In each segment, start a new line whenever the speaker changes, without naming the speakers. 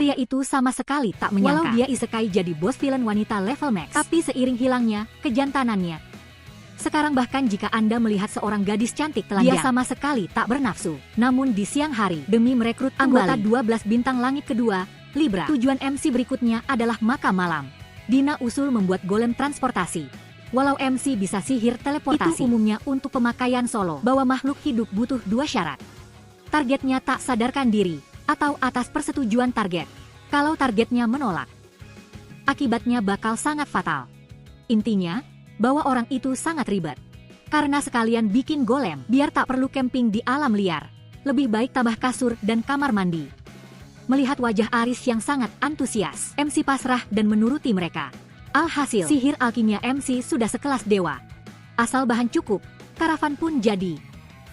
Pria itu sama sekali tak menyangka. Walau dia isekai jadi bos villain wanita level max, tapi seiring hilangnya kejantanannya, sekarang bahkan jika Anda melihat seorang gadis cantik telanjang, dia sama sekali tak bernafsu. Namun di siang hari, demi merekrut anggota 12 bintang langit kedua, Libra, tujuan MC berikutnya adalah makam malam. Dina usul membuat golem transportasi. Walau MC bisa sihir teleportasi, itu umumnya untuk pemakaian solo, bahwa makhluk hidup butuh 2 syarat. Targetnya tak sadarkan diri, atau atas persetujuan target. Kalau targetnya menolak, akibatnya bakal sangat fatal. Intinya, bahwa orang itu sangat ribet. Karena sekalian bikin golem, biar tak perlu camping di alam liar. Lebih baik tambah kasur dan kamar mandi. Melihat wajah Aris yang sangat antusias, MC pasrah dan menuruti mereka. Alhasil, sihir alkimia MC sudah sekelas dewa. Asal bahan cukup, karavan pun jadi.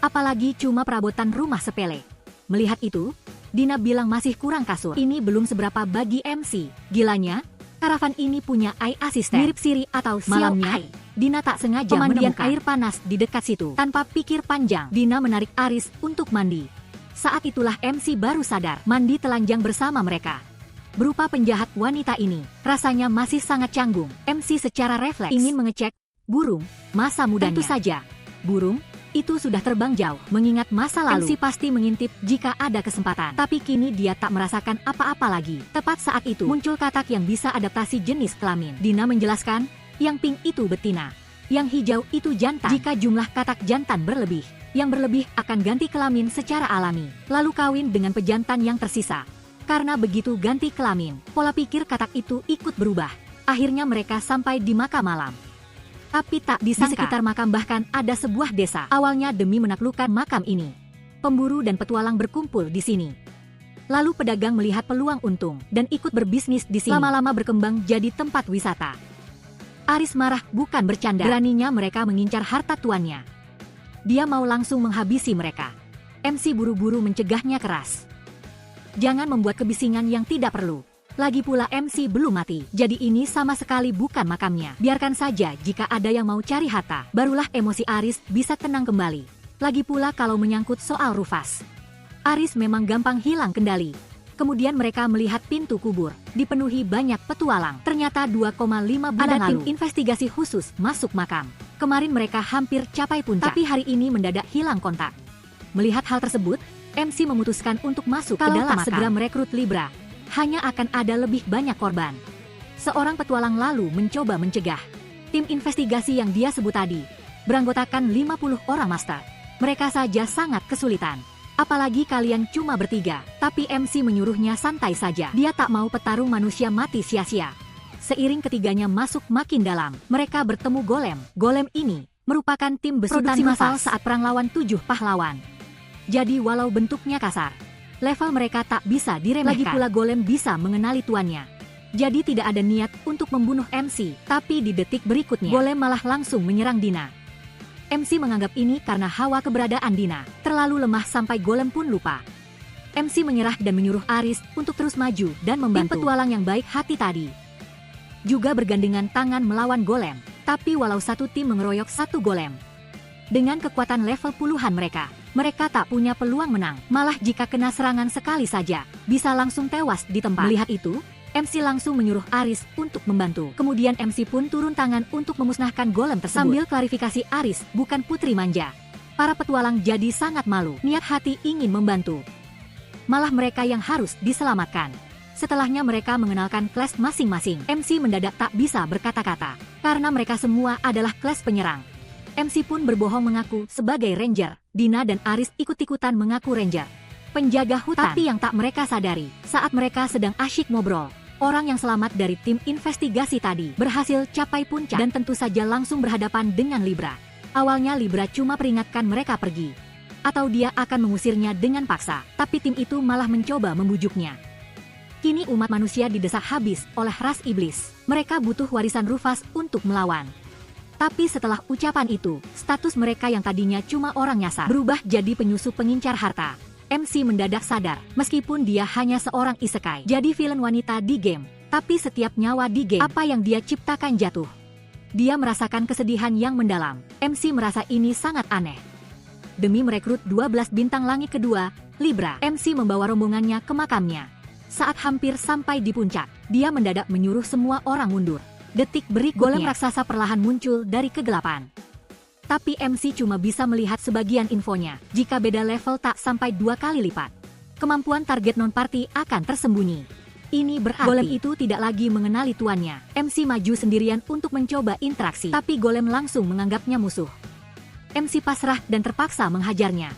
Apalagi cuma perabotan rumah sepele. Melihat itu, Dina bilang masih kurang kasur. Ini belum seberapa bagi MC. Gilanya, karavan ini punya AI asisten, mirip Siri atau malamnya. Dina tak sengaja menemukan air panas di dekat situ. Tanpa pikir panjang, Dina menarik Aris untuk mandi. Saat itulah MC baru sadar, mandi telanjang bersama mereka. Berupa penjahat wanita ini, rasanya masih sangat canggung. MC secara refleks ingin mengecek burung masa mudanya. Tentu saja, burung itu sudah terbang jauh, mengingat masa lalu. MC pasti mengintip jika ada kesempatan. Tapi kini dia tak merasakan apa-apa lagi. Tepat saat itu, muncul katak yang bisa adaptasi jenis kelamin. Dina menjelaskan, yang pink itu betina, yang hijau itu jantan. Jika jumlah katak jantan berlebih, yang berlebih akan ganti kelamin secara alami, lalu kawin dengan pejantan yang tersisa. Karena begitu ganti kelamin, pola pikir katak itu ikut berubah. Akhirnya mereka sampai di makam malam. Tapi tak disangka, di sekitar makam bahkan ada sebuah desa. Awalnya demi menaklukkan makam ini, pemburu dan petualang berkumpul di sini. Lalu pedagang melihat peluang untung dan ikut berbisnis di sini. Lama-lama berkembang jadi tempat wisata. Aris marah bukan bercanda. Beraninya mereka mengincar harta tuannya. Dia mau langsung menghabisi mereka. MC buru-buru mencegahnya keras. Jangan membuat kebisingan yang tidak perlu. Lagi pula MC belum mati, jadi ini sama sekali bukan makamnya. Biarkan saja jika ada yang mau cari harta, barulah emosi Aris bisa tenang kembali. Lagi pula kalau menyangkut soal Rufus, Aris memang gampang hilang kendali. Kemudian mereka melihat pintu kubur, dipenuhi banyak petualang. Ternyata 2,5 bulan ada lalu, tim investigasi khusus masuk makam. Kemarin mereka hampir capai puncak, tapi hari ini mendadak hilang kontak. Melihat hal tersebut, MC memutuskan untuk masuk ke dalam makam. Segera merekrut Libra, hanya akan ada lebih banyak korban. Seorang petualang lalu mencoba mencegah. Tim investigasi yang dia sebut tadi, beranggotakan 50 orang master. Mereka saja sangat kesulitan. Apalagi kalian cuma bertiga, tapi MC menyuruhnya santai saja. Dia tak mau petarung manusia mati sia-sia. Seiring ketiganya masuk makin dalam, mereka bertemu golem. Golem ini merupakan tim besutan massal saat perang lawan 7 pahlawan. Jadi walau bentuknya kasar, level mereka tak bisa diremehkan. Lagi pula golem bisa mengenali tuannya. Jadi tidak ada niat untuk membunuh MC, tapi di detik berikutnya, golem malah langsung menyerang Dina. MC menganggap ini karena hawa keberadaan Dina terlalu lemah sampai golem pun lupa. MC menyerah dan menyuruh Aris untuk terus maju dan membantu. Tim petualang yang baik hati tadi juga bergandengan tangan melawan golem. Tapi walau satu tim mengeroyok satu golem, dengan kekuatan level puluhan mereka tak punya peluang menang. Malah jika kena serangan sekali saja, bisa langsung tewas di tempat. Melihat itu, MC langsung menyuruh Aris untuk membantu. Kemudian MC pun turun tangan untuk memusnahkan golem tersebut. Sambil klarifikasi Aris bukan putri manja. Para petualang jadi sangat malu. Niat hati ingin membantu, malah mereka yang harus diselamatkan. Setelahnya mereka mengenalkan kelas masing-masing. MC mendadak tak bisa berkata-kata, karena mereka semua adalah kelas penyerang. MC pun berbohong mengaku sebagai ranger. Dina dan Aris ikut-ikutan mengaku ranger, penjaga hutan. Tapi yang tak mereka sadari, saat mereka sedang asyik ngobrol, orang yang selamat dari tim investigasi tadi berhasil capai puncak dan tentu saja langsung berhadapan dengan Libra. Awalnya Libra cuma peringatkan mereka pergi, atau dia akan mengusirnya dengan paksa. Tapi tim itu malah mencoba membujuknya. Kini umat manusia didesak habis oleh ras iblis. Mereka butuh warisan Rufus untuk melawan. Tapi setelah ucapan itu, status mereka yang tadinya cuma orang nyasar berubah jadi penyusup pengincar harta. MC mendadak sadar, meskipun dia hanya seorang isekai, jadi villain wanita di game, tapi setiap nyawa di game, apa yang dia ciptakan jatuh. Dia merasakan kesedihan yang mendalam. MC merasa ini sangat aneh. Demi merekrut 12 bintang langit kedua, Libra, MC membawa rombongannya ke makamnya. Saat hampir sampai di puncak, dia mendadak menyuruh semua orang mundur. Detik berikutnya, golem raksasa perlahan muncul dari kegelapan. Tapi MC cuma bisa melihat sebagian infonya. Jika beda level tak sampai 2 kali lipat, kemampuan target non-party akan tersembunyi. Ini berarti golem itu tidak lagi mengenali tuannya. MC maju sendirian untuk mencoba interaksi, tapi golem langsung menganggapnya musuh. MC pasrah dan terpaksa menghajarnya.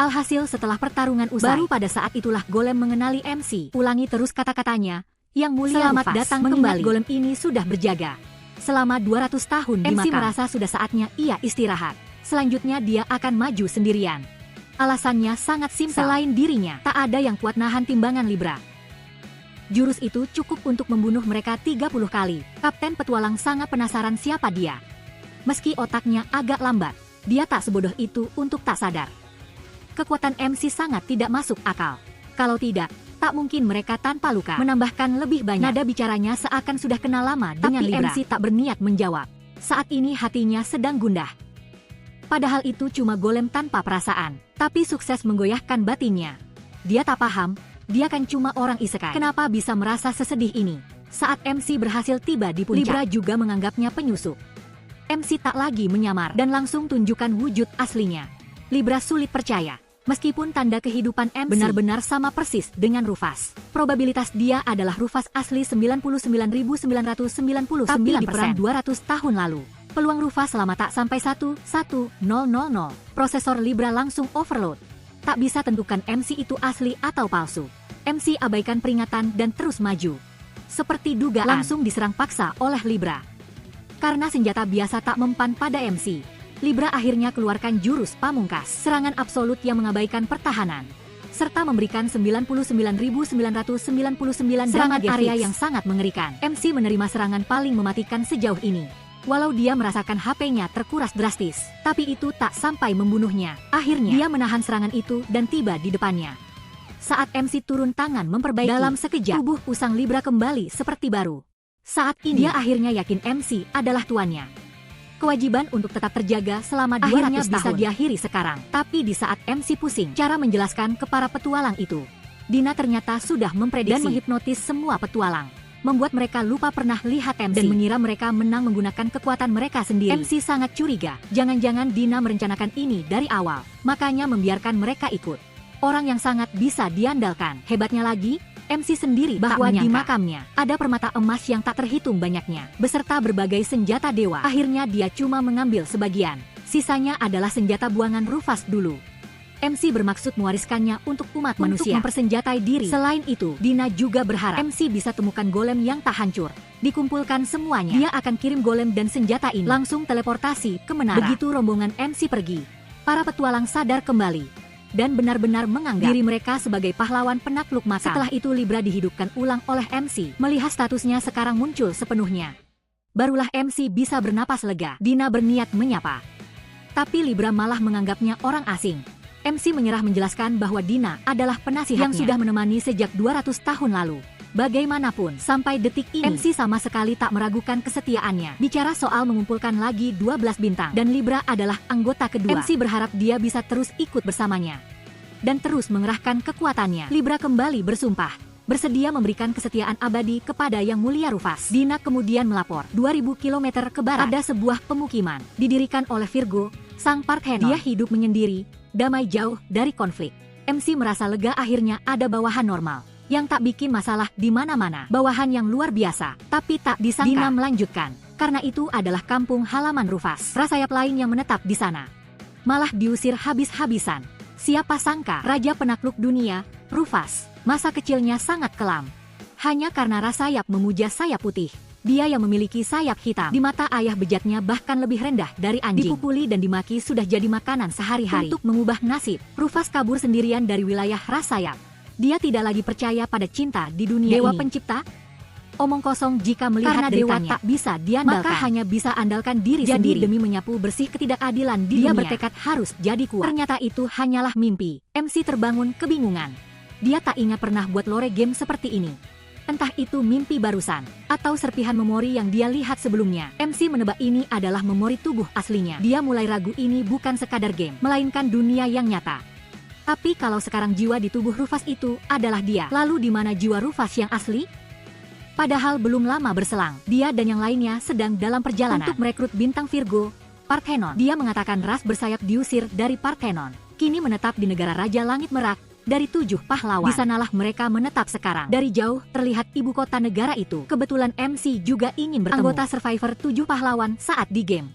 Alhasil setelah pertarungan usai, baru pada saat itulah golem mengenali MC. Ulangi terus kata-katanya, yang mulia selamat datang kembali. Golem ini sudah berjaga selama 200 tahun di makam. MC merasa sudah saatnya ia istirahat. Selanjutnya dia akan maju sendirian. Alasannya sangat simpel, selain dirinya, tak ada yang kuat nahan timbangan Libra. Jurus itu cukup untuk membunuh mereka 30 kali. Kapten petualang sangat penasaran siapa dia. Meski otaknya agak lambat, dia tak sebodoh itu untuk tak sadar. Kekuatan MC sangat tidak masuk akal. Kalau tidak, tak mungkin mereka tanpa luka. Menambahkan lebih banyak. Nada bicaranya seakan sudah kenal lama dengan Libra. Tapi MC tak berniat menjawab. Saat ini hatinya sedang gundah. Padahal itu cuma golem tanpa perasaan, tapi sukses menggoyahkan batinnya. Dia tak paham, dia kan cuma orang isekai. Kenapa bisa merasa sesedih ini? Saat MC berhasil tiba di puncak, Libra juga menganggapnya penyusup. MC tak lagi menyamar dan langsung tunjukkan wujud aslinya. Libra sulit percaya. Meskipun tanda kehidupan MC benar-benar sama persis dengan Rufus. Probabilitas dia adalah Rufus asli 99.999%. Tapi di perang 200 tahun lalu, peluang Rufus selama tak sampai 1,000. Prosesor Libra langsung overload. Tak bisa tentukan MC itu asli atau palsu. MC abaikan peringatan dan terus maju. Seperti dugaan, langsung diserang paksa oleh Libra. Karena senjata biasa tak mempan pada MC, Libra akhirnya keluarkan jurus pamungkas, serangan absolut yang mengabaikan pertahanan, serta memberikan 99.999 serangan area yang sangat mengerikan. MC menerima serangan paling mematikan sejauh ini. Walau dia merasakan HP-nya terkuras drastis, tapi itu tak sampai membunuhnya. Akhirnya, dia menahan serangan itu dan tiba di depannya. Saat MC turun tangan memperbaiki, dalam sekejap, tubuh usang Libra kembali seperti baru. Saat ini, dia akhirnya yakin MC adalah tuannya. Kewajiban untuk tetap terjaga selama 200 tahun bisa diakhiri sekarang. Tapi di saat MC pusing cara menjelaskan ke para petualang itu, Dina ternyata sudah memprediksi dan menghipnotis semua petualang, membuat mereka lupa pernah lihat MC dan mengira mereka menang menggunakan kekuatan mereka sendiri. MC sangat curiga, jangan-jangan Dina merencanakan ini dari awal, makanya membiarkan mereka ikut. Orang yang sangat bisa diandalkan. Hebatnya lagi, MC sendiri bahwa di makamnya ada permata emas yang tak terhitung banyaknya, beserta berbagai senjata dewa. Akhirnya dia cuma mengambil sebagian. Sisanya adalah senjata buangan Rufus dulu. MC bermaksud mewariskannya untuk umat manusia, mempersenjatai diri. Selain itu, Dina juga berharap MC bisa temukan golem yang tak hancur. Dikumpulkan semuanya, dia akan kirim golem dan senjata ini langsung teleportasi ke menara. Begitu rombongan MC pergi, para petualang sadar kembali dan benar-benar menganggap diri mereka sebagai pahlawan penakluk makam. Setelah itu Libra dihidupkan ulang oleh MC. Melihat statusnya sekarang muncul sepenuhnya, barulah MC bisa bernapas lega. Dina berniat menyapa, tapi Libra malah menganggapnya orang asing. MC menyerah menjelaskan bahwa Dina adalah penasihatnya yang sudah menemani sejak 200 tahun lalu. Bagaimanapun, sampai detik ini MC sama sekali tak meragukan kesetiaannya. Bicara soal mengumpulkan lagi 12 bintang dan Libra adalah anggota kedua, MC berharap dia bisa terus ikut bersamanya dan terus mengerahkan kekuatannya. Libra kembali bersumpah bersedia memberikan kesetiaan abadi kepada Yang Mulia Rufus. Dina kemudian melapor 2000 km ke barat ada sebuah pemukiman didirikan oleh Virgo, sang Parthenon. Dia hidup menyendiri, damai jauh dari konflik. MC merasa lega akhirnya ada bawahan normal yang tak bikin masalah di mana-mana. Bawahan yang luar biasa, tapi tak disangka Dina melanjutkan. Karena itu adalah kampung halaman Rufus. Rasayap lain yang menetap di sana malah diusir habis-habisan. Siapa sangka raja penakluk dunia, Rufus, masa kecilnya sangat kelam. Hanya karena Rasayap memuja sayap putih. Dia yang memiliki sayap hitam. Di mata ayah bejatnya bahkan lebih rendah dari anjing. Dipukuli dan dimaki sudah jadi makanan sehari-hari. Untuk mengubah nasib, Rufus kabur sendirian dari wilayah Rasayap. Dia tidak lagi percaya pada cinta di dunia Dewa ini. Pencipta? Omong kosong jika melihat karena dewa tak bisa diandalkan, maka hanya bisa andalkan diri sendiri. Demi menyapu bersih ketidakadilan di dunia, dia bertekad harus jadi kuat. Ternyata itu hanyalah mimpi. MC terbangun kebingungan. Dia tak ingat pernah buat lore game seperti ini. Entah itu mimpi barusan, atau serpihan memori yang dia lihat sebelumnya. MC menebak ini adalah memori tubuh aslinya. Dia mulai ragu ini bukan sekadar game, melainkan dunia yang nyata. Tapi kalau sekarang jiwa di tubuh Rufus itu adalah dia, lalu di mana jiwa Rufus yang asli? Padahal belum lama berselang, dia dan yang lainnya sedang dalam perjalanan untuk merekrut bintang Virgo, Parthenon. Dia mengatakan ras bersayap diusir dari Parthenon, kini menetap di negara Raja Langit Merak, dari 7 pahlawan. Di sanalah mereka menetap sekarang. Dari jauh terlihat ibu kota negara itu. Kebetulan MC juga ingin bertemu anggota Survivor 7 pahlawan saat di game.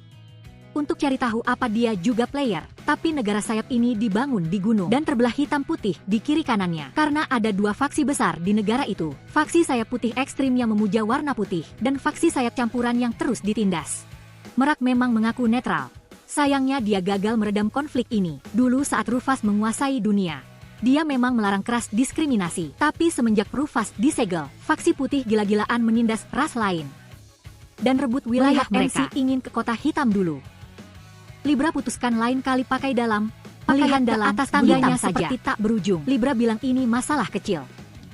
Untuk cari tahu apa dia juga player, tapi negara sayap ini dibangun di gunung dan terbelah hitam putih di kiri kanannya. Karena ada 2 faksi besar di negara itu, faksi sayap putih ekstrim yang memuja warna putih, dan faksi sayap campuran yang terus ditindas. Merak memang mengaku netral. Sayangnya dia gagal meredam konflik ini. Dulu saat Rufus menguasai dunia, dia memang melarang keras diskriminasi. Tapi semenjak Rufus disegel, faksi putih gila-gilaan menindas ras lain dan rebut wilayah mereka. MC ingin ke kota hitam dulu. Libra putuskan lain kali pakai dalam, melihat dalam atas tangganya seperti tak berujung. Libra bilang ini masalah kecil.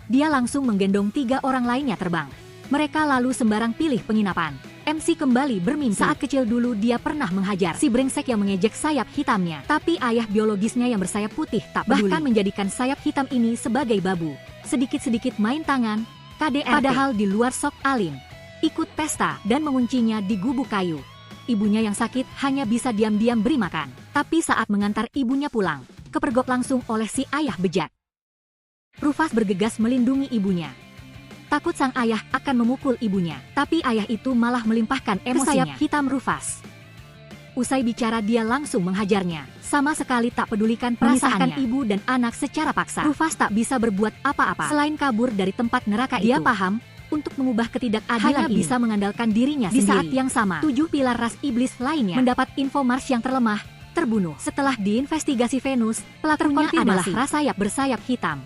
Dia langsung menggendong 3 orang lainnya terbang. Mereka lalu sembarang pilih penginapan. MC kembali bermimpi. Saat kecil dulu dia pernah menghajar si brengsek yang mengejek sayap hitamnya. Tapi ayah biologisnya yang bersayap putih tak peduli. Bahkan menjadikan sayap hitam ini sebagai babu. Sedikit-sedikit main tangan, KDRT. Padahal di luar sok alim, ikut pesta dan menguncinya di gubuk kayu. Ibunya yang sakit hanya bisa diam-diam beri makan. Tapi saat mengantar ibunya pulang, kepergok langsung oleh si ayah bejat. Rufus bergegas melindungi ibunya. Takut sang ayah akan memukul ibunya. Tapi ayah itu malah melimpahkan emosinya ke sayap hitam Rufus. Usai bicara dia langsung menghajarnya. Sama sekali tak pedulikan perasaannya. Ibu dan anak secara paksa. Rufus tak bisa berbuat apa-apa selain kabur dari tempat neraka itu. Dia paham, untuk mengubah ketidakadilan ini bisa mengandalkan dirinya sendiri. Di saat yang sama, 7 pilar ras iblis lainnya mendapat info Mars yang terlemah, terbunuh. Setelah diinvestigasi Venus, pelakunya adalah ras sayap bersayap hitam.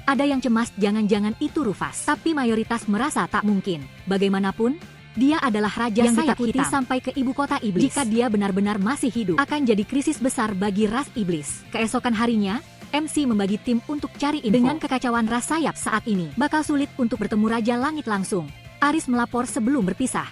Ada yang cemas jangan-jangan itu Rufus, tapi mayoritas merasa tak mungkin. Bagaimanapun, dia adalah raja yang sayap hitam sampai ke ibu kota iblis. Jika dia benar-benar masih hidup, akan jadi krisis besar bagi ras iblis. Keesokan harinya, MC membagi tim untuk cari info. Dengan kekacauan ras sayap saat ini, bakal sulit untuk bertemu Raja Langit langsung. Aris melapor sebelum berpisah.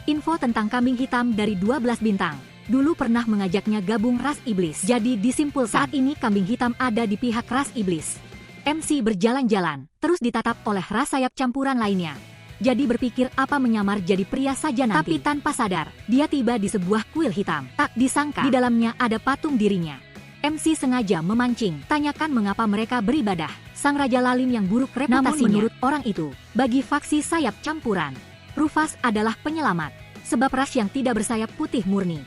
Info tentang kambing hitam dari 12 bintang. Dulu pernah mengajaknya gabung ras iblis. Jadi disimpulkan saat ini kambing hitam ada di pihak ras iblis. MC berjalan-jalan, terus ditatap oleh ras sayap campuran lainnya. Jadi berpikir apa menyamar jadi pria saja nanti. Tapi tanpa sadar, dia tiba di sebuah kuil hitam. Tak disangka, di dalamnya ada patung dirinya. MC sengaja memancing, tanyakan mengapa mereka beribadah. Sang Raja Lalim yang buruk reputasinya. Namun menurut orang itu, bagi faksi sayap campuran, Rufus adalah penyelamat. Sebab ras yang tidak bersayap putih murni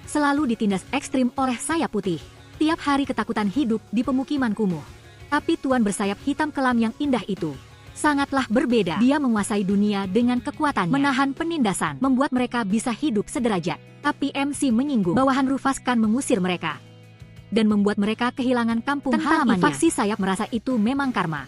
selalu ditindas ekstrim oleh sayap putih. Tiap hari ketakutan hidup di pemukiman kumuh. Tapi tuan bersayap hitam kelam yang indah itu sangatlah berbeda. Dia menguasai dunia dengan kekuatannya, menahan penindasan, membuat mereka bisa hidup sederajat. Tapi MC menyinggung bawahan Rufus kan mengusir mereka dan membuat mereka kehilangan kampung halamannya. Faksi sayap merasa itu memang karma.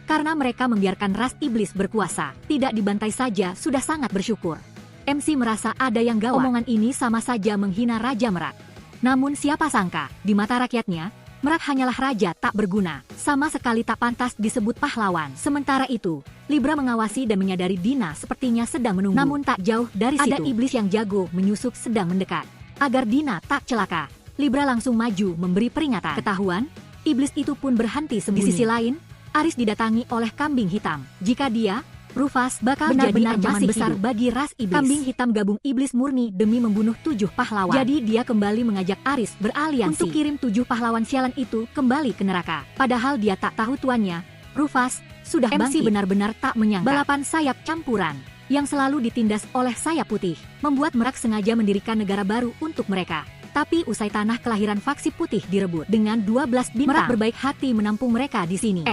Karena mereka membiarkan ras iblis berkuasa, tidak dibantai saja sudah sangat bersyukur. MC merasa ada yang gawat. Omongan ini sama saja menghina Raja Merak. Namun siapa sangka, di mata rakyatnya, Merak hanyalah raja tak berguna, sama sekali tak pantas disebut pahlawan. Sementara itu, Libra mengawasi dan menyadari Dina sepertinya sedang menunggu. Namun tak jauh dari situ, ada iblis yang jago menyusup sedang mendekat. Agar Dina tak celaka, Libra langsung maju memberi peringatan. Ketahuan, iblis itu pun berhenti sembunyi. Di sisi lain, Aris didatangi oleh kambing hitam. Jika dia, Rufus, bakal benar-benar ancaman besar bagi ras iblis. Kambing hitam gabung iblis murni demi membunuh 7 pahlawan. Jadi dia kembali mengajak Aris beraliansi untuk kirim 7 pahlawan sialan itu kembali ke neraka. Padahal dia tak tahu tuannya, Rufus, sudah bangkit. MC benar-benar tak menyangka balapan sayap campuran yang selalu ditindas oleh sayap putih membuat Merak sengaja mendirikan negara baru untuk mereka. Tapi usai tanah kelahiran faksi putih direbut dengan 12 bintang, Merak berbaik hati menampung mereka di sini.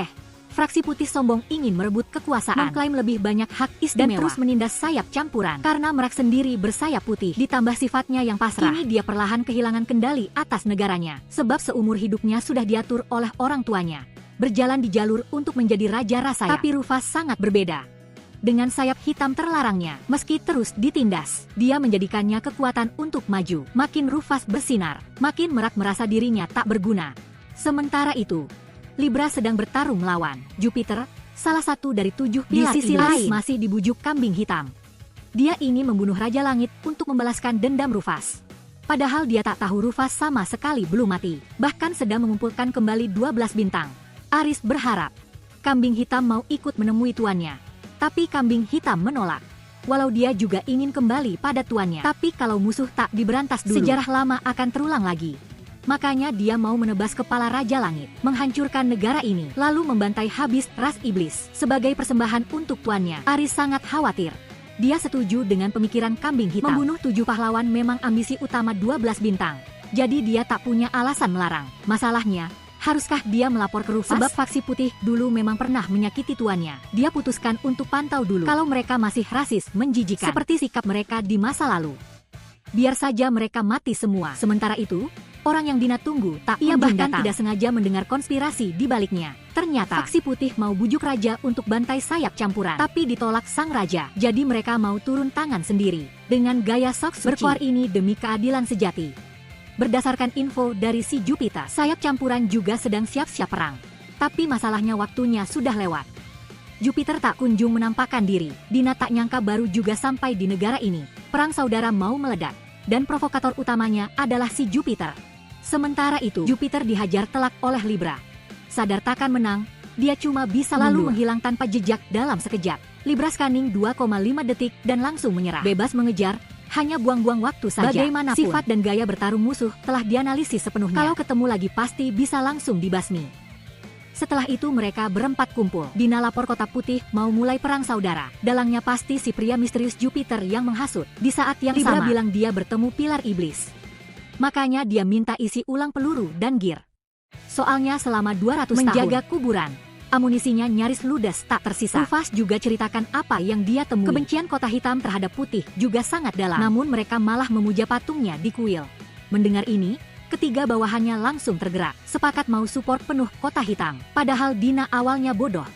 Fraksi putih sombong ingin merebut kekuasaan, mengklaim lebih banyak hak istimewa, dan terus menindas sayap campuran. Karena Merak sendiri bersayap putih, ditambah sifatnya yang pasrah, kini dia perlahan kehilangan kendali atas negaranya. Sebab seumur hidupnya sudah diatur oleh orang tuanya, berjalan di jalur untuk menjadi raja ras sayap. Tapi Rufus sangat berbeda. Dengan sayap hitam terlarangnya, meski terus ditindas, dia menjadikannya kekuatan untuk maju. Makin Rufus bersinar, makin Merak merasa dirinya tak berguna. Sementara itu, Libra sedang bertarung melawan Jupiter, salah satu dari 7 pilar. Di sisi lain masih dibujuk kambing hitam. Dia ingin membunuh Raja Langit untuk membalaskan dendam Rufus. Padahal dia tak tahu Rufus sama sekali belum mati, bahkan sedang mengumpulkan kembali 12 bintang. Aris berharap kambing hitam mau ikut menemui tuannya, tapi kambing hitam menolak. Walau dia juga ingin kembali pada tuannya, tapi kalau musuh tak diberantas dulu, sejarah lama akan terulang lagi. Makanya dia mau menebas kepala Raja Langit, menghancurkan negara ini, lalu membantai habis ras iblis sebagai persembahan untuk tuannya. Aris sangat khawatir. Dia setuju dengan pemikiran kambing hitam. Membunuh 7 pahlawan memang ambisi utama 12 bintang. Jadi dia tak punya alasan melarang. Masalahnya, haruskah dia melapor ke Rufus? Sebab faksi putih dulu memang pernah menyakiti tuannya. Dia putuskan untuk pantau dulu kalau mereka masih rasis menjijikan, seperti sikap mereka di masa lalu. Biar saja mereka mati semua. Sementara itu, orang yang Dina tunggu tak ia bahkan datang. Tidak sengaja mendengar konspirasi di baliknya. Ternyata faksi putih mau bujuk raja untuk bantai sayap campuran, tapi ditolak sang raja. Jadi mereka mau turun tangan sendiri dengan gaya sok suci. Berkuar ini demi keadilan sejati. Berdasarkan info dari si Jupiter, sayap campuran juga sedang siap-siap perang. Tapi masalahnya waktunya sudah lewat. Jupiter tak kunjung menampakkan diri. Dina tak nyangka baru juga sampai di negara ini. Perang saudara mau meledak, dan provokator utamanya adalah si Jupiter. Sementara itu, Jupiter dihajar telak oleh Libra. Sadar takkan menang, dia cuma bisa lalu menghilang tanpa jejak dalam sekejap. Libra scanning 2,5 detik dan langsung menyerah. Bebas mengejar, hanya buang-buang waktu saja. Bagaimanapun, sifat dan gaya bertarung musuh telah dianalisis sepenuhnya. Kalau ketemu lagi pasti bisa langsung dibasmi. Setelah itu mereka berempat kumpul. Dina lapor Kota Putih mau mulai perang saudara. Dalangnya pasti si pria misterius Jupiter yang menghasut. Di saat yang Libra bilang dia bertemu pilar iblis. Makanya dia minta isi ulang peluru dan gear. Soalnya selama 200 menjaga kuburan, amunisinya nyaris ludes tak tersisa. Rufus juga ceritakan apa yang dia temui. Kebencian Kota Hitam terhadap Putih juga sangat dalam. Namun mereka malah memuja patungnya di kuil. Mendengar ini, ketiga bawahannya langsung tergerak, sepakat mau support penuh Kota Hitam. Padahal Dina awalnya bodoh.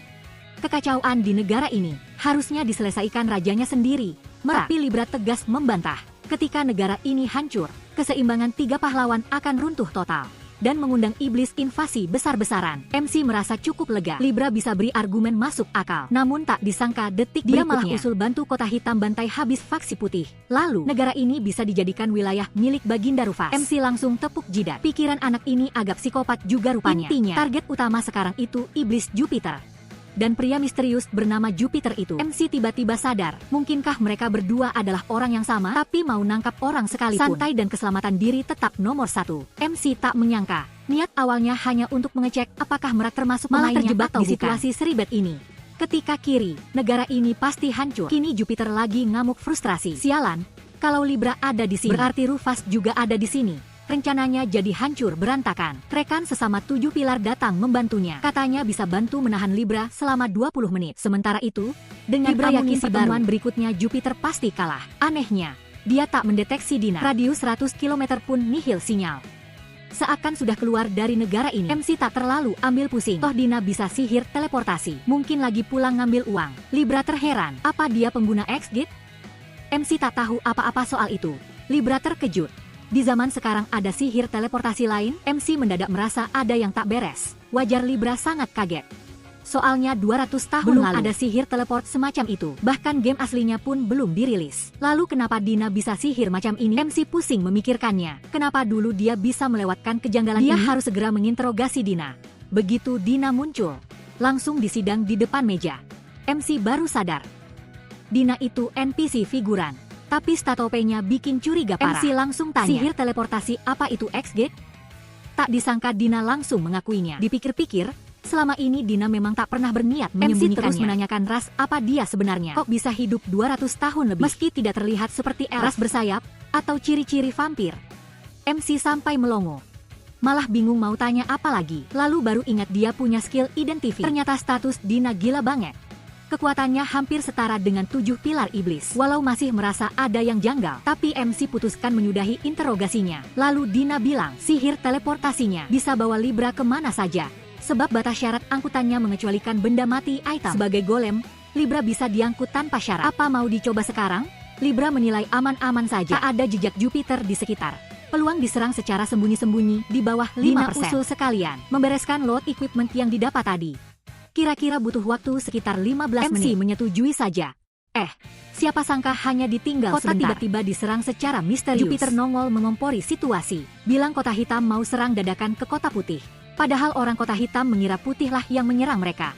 Kekacauan di negara ini harusnya diselesaikan rajanya sendiri. Tapi Libra tegas membantah. Ketika negara ini hancur, keseimbangan 3 pahlawan akan runtuh total. Dan mengundang iblis invasi besar-besaran. MC merasa cukup lega. Libra bisa beri argumen masuk akal. Namun tak disangka detik dia malah usul bantu Kota Hitam bantai habis faksi putih. Lalu, negara ini bisa dijadikan wilayah milik Baginda Rufus. MC langsung tepuk jidat. Pikiran anak ini agak psikopat juga rupanya. Intinya, target utama sekarang itu iblis Jupiter. Dan pria misterius bernama Jupiter itu. MC tiba-tiba sadar, mungkinkah mereka berdua adalah orang yang sama, tapi mau nangkap orang sekalipun. Santai dan keselamatan diri tetap nomor 1. MC tak menyangka, niat awalnya hanya untuk mengecek apakah mereka termasuk malah terjebak di situasi seribet ini. Ketika kiri, negara ini pasti hancur. Kini Jupiter lagi ngamuk frustrasi. Sialan, kalau Libra ada di sini, berarti Rufus juga ada di sini. Rencananya jadi hancur berantakan. Rekan sesama 7 pilar datang membantunya. Katanya bisa bantu menahan Libra selama 20 menit. Sementara itu, dengan Libra yakin pertemuan berikutnya Jupiter pasti kalah. Anehnya, dia tak mendeteksi Dina. Radius 100 km pun nihil sinyal. Seakan sudah keluar dari negara ini. MC tak terlalu ambil pusing. Toh Dina bisa sihir teleportasi. Mungkin lagi pulang ngambil uang. Libra terheran. Apa dia pengguna X-Gate? MC tak tahu apa-apa soal itu. Libra terkejut. Di zaman sekarang ada sihir teleportasi lain, MC mendadak merasa ada yang tak beres. Wajar Libra sangat kaget. Soalnya 200 tahun belum lalu ada sihir teleport semacam itu. Bahkan game aslinya pun belum dirilis. Lalu kenapa Dina bisa sihir macam ini? MC pusing memikirkannya. Kenapa dulu dia bisa melewatkan kejanggalan ini? Dia harus segera menginterogasi Dina. Begitu Dina muncul, langsung disidang di depan meja. MC baru sadar, Dina itu NPC figuran. Tapi statopenya bikin curiga parah. MC langsung tanya, sihir teleportasi apa itu X-Gate? Tak disangka Dina langsung mengakuinya. Dipikir-pikir, selama ini Dina memang tak pernah berniat menyembunyikannya. MC terus menanyakan ras apa dia sebenarnya. Kok bisa hidup 200 tahun lebih? Meski tidak terlihat seperti ras bersayap atau ciri-ciri vampir. MC sampai melongo. Malah bingung mau tanya apa lagi. Lalu baru ingat dia punya skill identify. Ternyata status Dina gila banget. Kekuatannya hampir setara dengan 7 pilar iblis. Walau masih merasa ada yang janggal, tapi MC putuskan menyudahi interogasinya. Lalu Dina bilang, sihir teleportasinya bisa bawa Libra kemana saja. Sebab batas syarat angkutannya mengecualikan benda mati item. Sebagai golem, Libra bisa diangkut tanpa syarat. Apa mau dicoba sekarang? Libra menilai aman-aman saja. Tak ada jejak Jupiter di sekitar. Peluang diserang secara sembunyi-sembunyi di bawah 5%. Dina usul sekalian membereskan load equipment yang didapat tadi. Kira-kira butuh waktu sekitar 15 menit. MC menyetujui saja. Siapa sangka hanya ditinggal kota sebentar. Tiba-tiba diserang secara misterius. Jupiter nongol mengompori situasi. Bilang kota hitam mau serang dadakan ke kota putih. Padahal orang kota hitam mengira putihlah yang menyerang mereka.